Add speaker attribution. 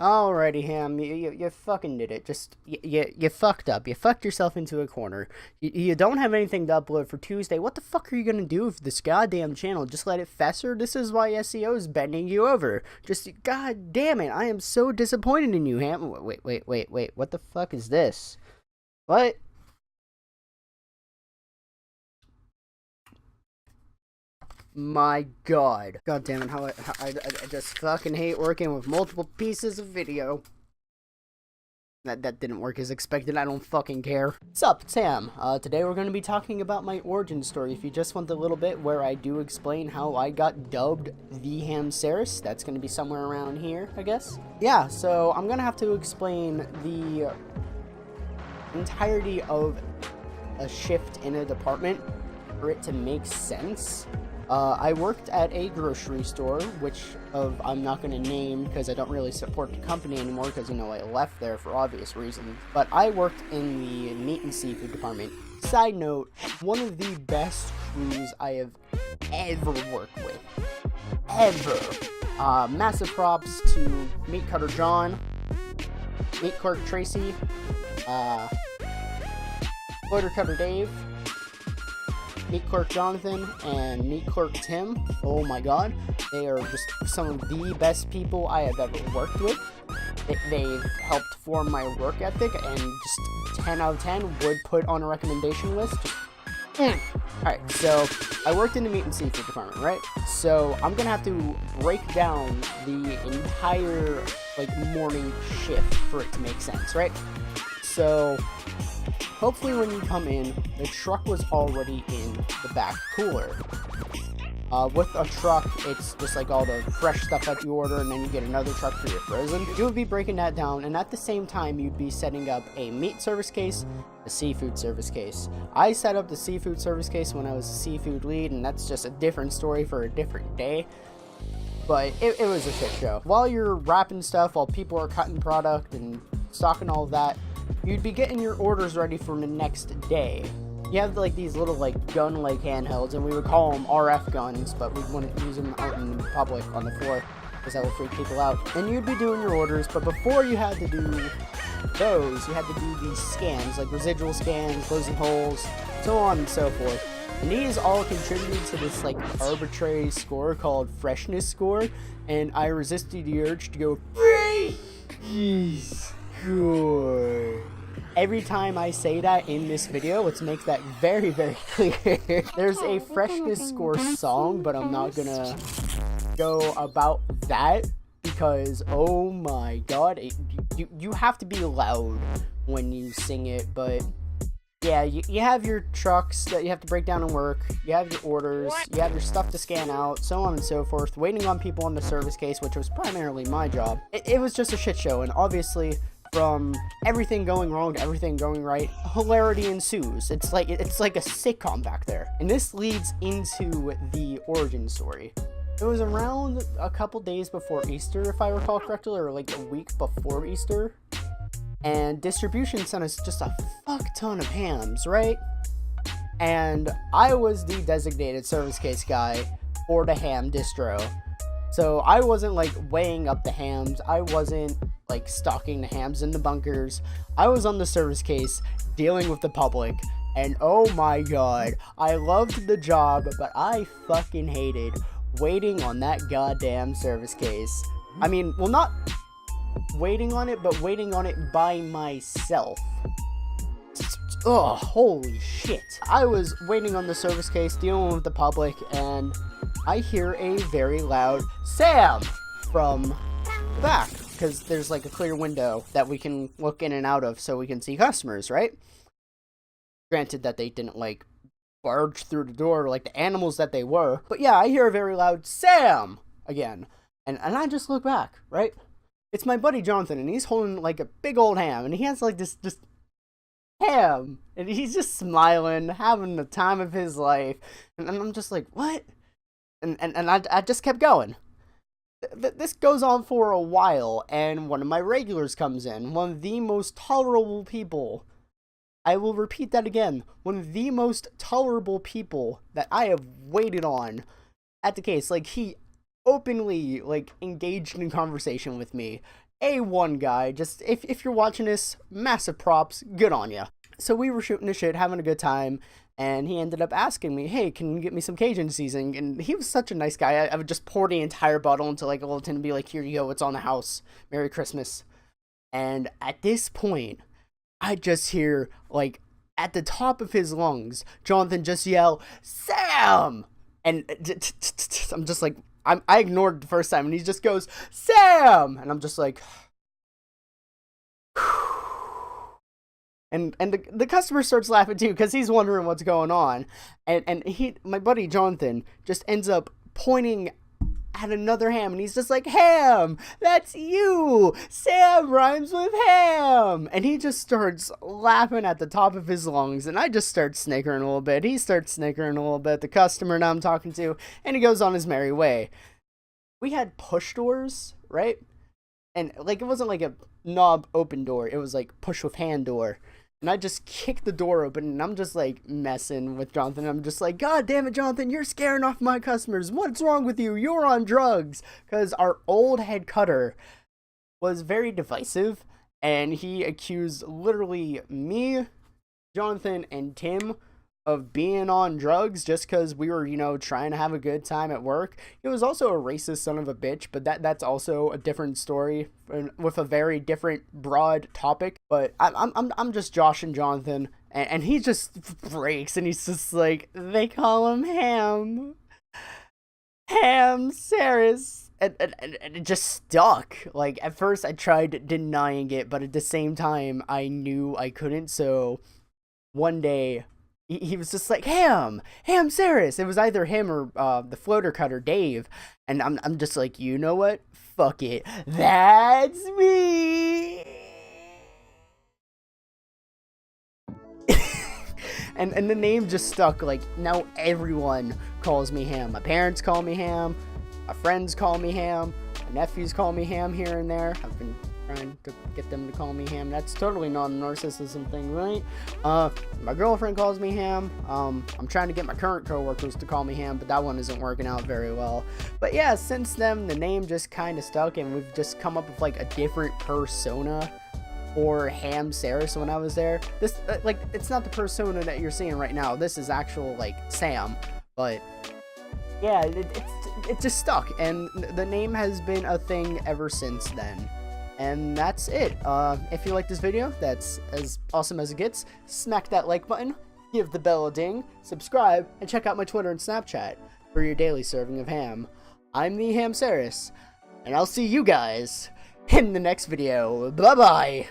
Speaker 1: Alrighty, Ham, you fucking did it. Just, you fucked up. You fucked yourself into a corner. You don't have anything to upload for Tuesday. What the fuck are you gonna do with this goddamn channel? Just let it fester? This is why SEO is bending you over. Just, god damn it, I am so disappointed in you, Ham. Wait, what the fuck is this? What? My god. God damn it, I just fucking hate working with multiple pieces of video. That didn't work as expected, I don't fucking care. What's up, it's Sam. Today we're going to be talking about my origin story. If you just want the little bit where I do explain how I got dubbed thehamsarris, that's going to be somewhere around here, I guess. Yeah, so I'm going to have to explain the entirety of a shift in a department for it to make sense. I worked at a grocery store, which I'm not going to name because I don't really support the company anymore because, you know, I left there for obvious reasons. But I worked in the meat and seafood department. Side note, one of the best crews I have ever worked with. Ever. Massive props to Meat Cutter John, Meat Clerk Tracy, Floater Cutter Dave, Meat Clerk Jonathan, and Meat Clerk Tim. Oh my god, they are just some of the best people I have ever worked with. They've helped form my work ethic, and just 10 out of 10 would put on a recommendation list. Alright, so I worked in the meat and seafood department, right? So I'm gonna have to break down the entire morning shift for it to make sense, right? So hopefully when you come in, the truck was already in the back cooler. With a truck, it's just like all the fresh stuff that you order, and then you get another truck for your frozen. You would be breaking that down, and at the same time, you'd be setting up a meat service case, a seafood service case. I set up the seafood service case when I was a seafood lead, and that's just a different story for a different day. But it was a shit show. While you're wrapping stuff, while people are cutting product and stocking all of that, you'd be getting your orders ready for the next day. You have these little gun-like handhelds, and we would call them RF guns, but we wouldn't use them out in public on the floor because that would freak people out. And you'd be doing your orders, but before you had to do those, you had to do these scans, like residual scans, closing holes, so on and so forth. And these all contributed to this arbitrary score called freshness score, and I resisted the urge to go fresh. Good. Every time I say that in this video, let's make that very, very clear. There's a freshness score song, but I'm not gonna go about that because, oh my god, you have to be loud when you sing it. But yeah, you have your trucks that you have to break down and work, you have your orders, you have your stuff to scan out, so on and so forth, waiting on people on the service case, which was primarily my job. It was just a shit show, and obviously from everything going wrong to everything going right, hilarity ensues. It's like a sitcom back there. And this leads into the origin story. It was around a couple days before Easter, if I recall correctly, or a week before Easter. And distribution sent us just a fuck ton of hams, right? And I was the designated service case guy for the ham distro. So I wasn't weighing up the hams. I wasn't stocking the hams in the bunkers. I was on the service case dealing with the public, and oh my god, I loved the job, but I fucking hated waiting on that goddamn service case. I mean, well, not waiting on it, but waiting on it by myself. Oh, holy shit. I was waiting on the service case, dealing with the public, and I hear a very loud Sam from the back, because there's a clear window that we can look in and out of so we can see customers, right? Granted that they didn't barge through the door like the animals that they were, but yeah, I hear a very loud Sam again, and I just look back, right? It's my buddy Jonathan, and he's holding a big old ham, and he has this ham, and he's just smiling, having the time of his life, and I'm just like, what? And I just kept going. This goes on for a while, and one of my regulars comes in, one of the most tolerable people. I will repeat that again. One of the most tolerable people that I have waited on at the case. He openly, engaged in conversation with me, A1 guy. Just, if you're watching this, massive props, good on ya. So we were shooting the shit, having a good time, and he ended up asking me, hey, can you get me some Cajun seasoning? And he was such a nice guy. I would just pour the entire bottle into like a little tin and be like, here you go, it's on the house. Merry Christmas. And at this point, I just hear, like, at the top of his lungs, Jonathan just yell, Sam! And I'm just like, I ignored it the first time, and he just goes, Sam! And I'm just like, and the customer starts laughing too, because he's wondering what's going on. And my buddy Jonathan just ends up pointing at another ham, and he's just like, Ham, that's you, Sam rhymes with ham. And he just starts laughing at the top of his lungs, and I just start snickering a little bit. He starts snickering a little bit, the customer now I'm talking to, and he goes on his merry way. We had push doors, right? And like, it wasn't like a knob open door, it was like push with hand door. And I just kicked the door open, and I'm just like messing with Jonathan. I'm just like, God damn it, Jonathan, you're scaring off my customers. What's wrong with you? You're on drugs. Because our old head cutter was very divisive, and he accused literally me, Jonathan, and Tim of being on drugs just because we were, you know, trying to have a good time at work. He was also a racist son of a bitch, but that's also a different story with a very different broad topic. But I'm just Josh and Jonathan, and he just breaks, and he's just like, they call him Sarris. And it just stuck. Like, at first I tried denying it, but at the same time I knew I couldn't. So one day he was just like, Ham Sarris. It was either him or the floater cutter, Dave. And I'm just like, you know what? Fuck it. That's me. and the name just stuck. Like, now everyone calls me Ham. My parents call me Ham. My friends call me Ham. My nephews call me Ham here and there. I've been trying to get them to call me Ham. That's totally not a narcissism thing, right? My girlfriend calls me Ham. I'm trying to get my current coworkers to call me Ham, but that one isn't working out very well. But yeah, since then, the name just kind of stuck, and we've just come up with like a different persona for Sarris when I was there. This, like, it's not the persona that you're seeing right now. This is actual, like, Sam. But yeah, it just stuck, and the name has been a thing ever since then. And that's it. If you like this video, that's as awesome as it gets, smack that like button, give the bell a ding, subscribe, and check out my Twitter and Snapchat for your daily serving of ham. I'm the Sarris, and I'll see you guys in the next video. Bye-bye!